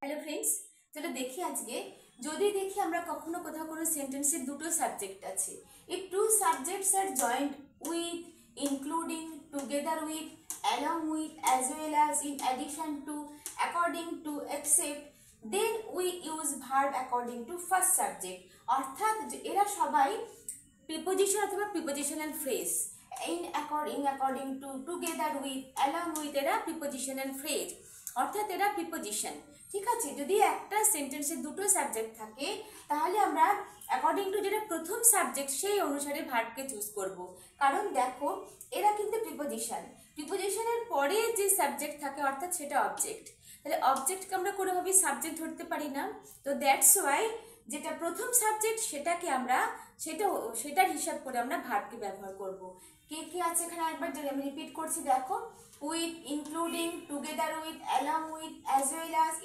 Hello friends, চলো দেখি আজকে যদি দেখি আমরা কখনো কোথাও কোনো সেন্টেন্সে দুটো সাবজেক্ট আছে। If two subjects are joined with, including, together with, along with, as well as, in addition to, according to, except, then we use verb according to first subject. অর্থাৎ এরা সবাই প্রিপোজিশন অথবা prepositional phrase. In according to, together with, along with এরা prepositional phrase, অর্থাৎ এরা preposition. ঠিক আছে, যদি একটা সেন্টেন্সে দুটো সাবজেক্ট থাকে তাহলে আমরা অ্যাকর্ডিং টু যেটা প্রথম সাবজেক্ট সেই অনুসারে ভার্বকে চুজ করব। কারণ দেখো এরা কিন্তু প্রিপোজিশনের পরে যে সাবজেক্ট থাকে অর্থাৎ সেটা অবজেক্ট, তাহলে অবজেক্টকে আমরা কোনোভাবেই সাবজেক্ট ধরতে পারি না। তো দ্যাটস ওয়াই যেটা প্রথম সাবজেক্ট সেটাকে আমরা সেটার হিসাব করে আমরা ভার্বকে ব্যবহার করব। কে কে আছে এখানে একবার আমি রিপিট করছি, দেখো with, including, together with, along with, as well as,